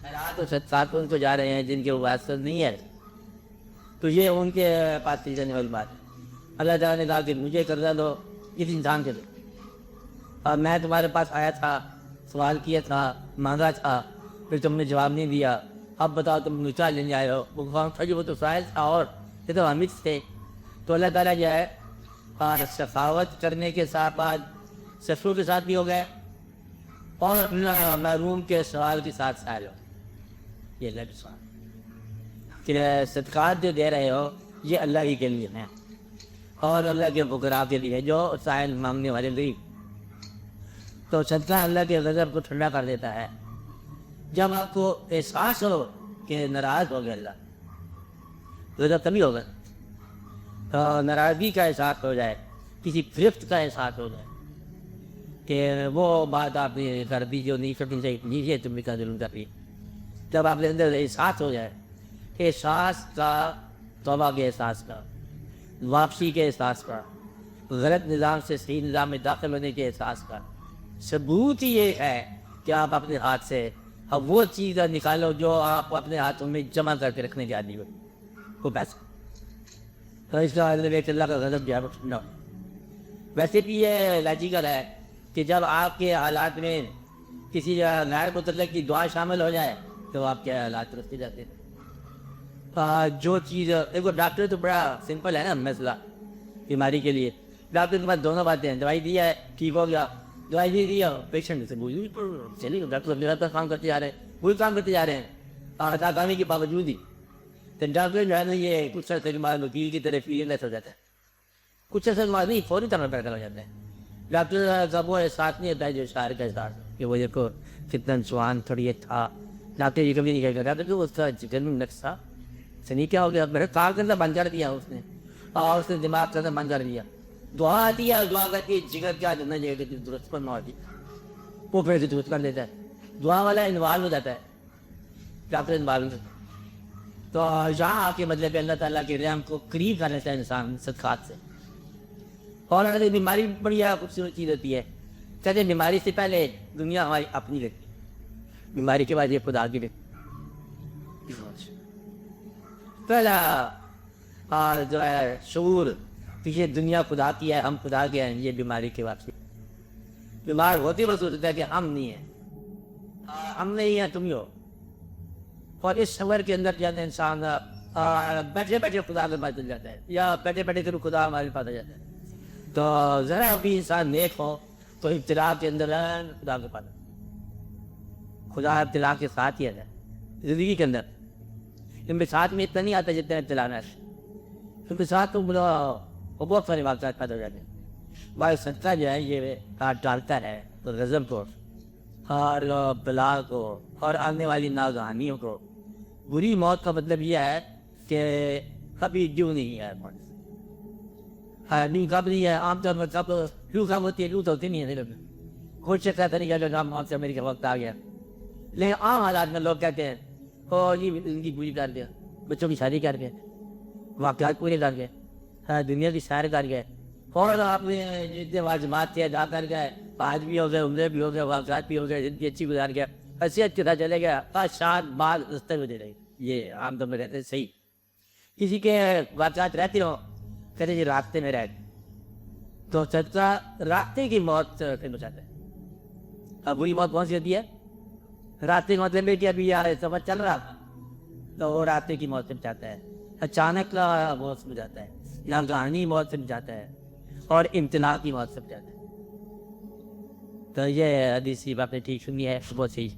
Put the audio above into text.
خیرات و صدقات ان کو جا رہے ہیں جن کے واسطہ نہیں ہے، تو یہ ان کے پاس چل جانے والی بات ہے۔ اللہ تعالیٰ نے کہا کہ مجھے قرضہ دو، کسی انسان کے دو، اور میں تمہارے پاس آیا تھا، سوال کیا تھا، مانگا تھا، پھر تم نے جواب نہیں دیا، اب بتاؤ تم کیا لینے آئے ہو؟ وہ کون تھا؟ وہ تو سائل تھا، اور یہ تو حامد تھے۔ تو اللہ تعالیٰ جو ہے سخاوت کرنے کے ساتھ بعد سفروں کے ساتھ بھی ہو گئے، اور محروم کے سوال کے ساتھ سائل ہو۔ یہ اللہ کے سوال کہ صدقات جو دے رہے ہو یہ اللہ ہی کے لیے ہیں، اور اللہ کے فقراء کے لیے جو سائل مانگنے والے غریب۔ تو صدقہ اللہ کے غضب کو ٹھنڈا کر دیتا ہے۔ جب آپ کو احساس ہو کہ ناراض ہو گیا اللہ، غضب تبھی ہوگا، تو ناراضگی کا احساس ہو جائے، کسی گرفت کا احساس ہو جائے کہ وہ بات آپ نے کر دی جو نہیں کرنی چاہیے، نیچے تم نے کا ظلم کر دی۔ جب آپ کے اندر احساس ہو جائے، احساس کا، توبہ کے احساس کا، واپسی کے احساس کا، غلط نظام سے صحیح نظام میں داخل ہونے کے احساس کا ثبوت ہی یہ ہے کہ آپ اپنے ہاتھ سے اب وہ چیز نکالو جو آپ اپنے ہاتھوں میں جمع کر کے رکھنے جا رہی ہو، وہ پیسہ۔ تو اس کا اللہ کا غضب جو ہے وہ ٹھنڈا ہو۔ ویسے بھی یہ لاجیکل ہے کہ جب آپ کے حالات میں کسی غیر متعلق کی دعا شامل ہو جائے تو آپ کے حالات رستے جاتے ہیں۔ جو چیز دیکھو، ڈاکٹر تو بڑا سمپل ہے نا مسئلہ بیماری کے لیے۔ ڈاکٹر کے پاس دونوں باتیں ہیں، دوائی دی ہے ٹھیک ہو گیا، دوائی نہیں دی ہے پیشنٹ سے بوجھ چلیے ڈاکٹر اپنے کا کام کرتے جا رہے ہیں، وہی کام کرتے جا رہے ہیں ناکامی کے باوجود ہی۔ تو ڈاکٹر جو ہے نا یہ کچھ عرصے کے بعد وکیل کی طرح فیلنس ہو جاتا ہے، کچھ عرصے کے بعد نہیں فوری طور پر پیدا ہو جاتا ہے۔ ڈاکٹر کا وہ احساس نہیں ہوتا ہے جو شاعر کا احساس کہ وہ دیکھو کتنا جوان تھوڑی یہ تھا۔ ڈاکٹر یہ کبھی نہیں کہہ ڈاکٹر کہ اس کا جگر میں نقص تھا، نہیں کیا ہو گیا، میرے کار کے اندر بند کر دیا اس نے، اور اس نے دماغ کے اندر بند کر دیا۔ دعا آتی ہے، دعا کرتی ہے، جگر کیا جتنا جگہ درست پر نہ ہوتی وہ پھر سے درست کر دیتا ہے۔ دعا والا انوالو ہو جاتا ہے، ڈاکٹر انوالو ہوتا ہے۔ تو یہاں آ کے مطلب اللہ تعالیٰ کے رحم کو قریب کر لیتا ہے انسان صدقات سے۔ اور اگر بیماری بڑی خوبصورت چیز ہوتی ہے، چلے بیماری سے پہلے دنیا ہماری اپنی لگتی، بیماری کے بعد یہ خدا کی لگتی۔ پہلا جو ہے شعور کہ یہ دنیا خدا کی ہے، ہم خدا کے ہیں، یہ بیماری کے واپسی۔ بیمار ہوتی بس ہوتا ہے کہ ہم نہیں ہیں، ہم نہیں ہیں، تم ہی ہو۔ اور اس صبر کے اندر جاتا ہے انسان بیٹھے بیٹھے خدا کے پاس چل جاتا ہے، یا بیٹھے بیٹھے پھر خدا ہمارے پاس آ جاتا ہے۔ تو ذرا بھی انسان نیک ہو تو ابتلا کے اندر خدا کے پاس، خدا ابتلا کے ساتھ ہی آتا ہے زندگی کے اندر۔ ان کے ساتھ میں اتنا نہیں آتا جتنا ابتلا ہے، ان کے ساتھ تو بہت سارے واقعات پیدا ہو جاتے ہیں۔ بھائی صدقہ جو ہے یہ کاٹ ڈالتا ہے تو غضب کو اور بلا کو اور آنے والی ناگہانیوں کو۔ بری موت کا مطلب یہ ہے کہ کبھی جو نہیں ہے، نہیں کب نہیں ہے، عام طور پر کب لو کب ہوتی ہے، لو تو ہوتی نہیں ہے، کچھ کہتا نہیں کہ موت سے میرے کا وقت آ گیا۔ لیکن عام حالات میں لوگ کہتے ہیں یہ زندگی پوری کر دیا، بچوں کی شادی کر گئے، واقعات پورے کر گئے، دنیا کی سیر کر گئے، اور آپ نے جتنے واجبات تھے ادا کر گئے، آج بھی ہو گئے، عمرے بھی ہو گئے، واقعات بھی ہو گئے، زندگی اچھی گزار گیا، حیثیت کے ساتھ چلے گیا، شاد بال رستے میں دے رہی۔ یہ عام طور میں رہتے ہیں صحیح۔ کسی کے واقعات رہتے ہو کہتے جی راستے میں رہتے، تو صدقہ راستے کی موت سے بچاتا ہے۔ اب بری موت کون سی ہوتی ہے؟ راستے کا مطلب ہے کہ ابھی یار سفر چل رہا تھا تو وہ راستے کی موت سے بچاتا ہے، اچانک کا موت سے بچاتا ہے، ناگہانی موت سے بچاتا ہے، اور امتناع کی موت سے بچاتا ہے۔ تو یہ حدیث آپ نے ٹھیک سنی ہے، بہت صحیح۔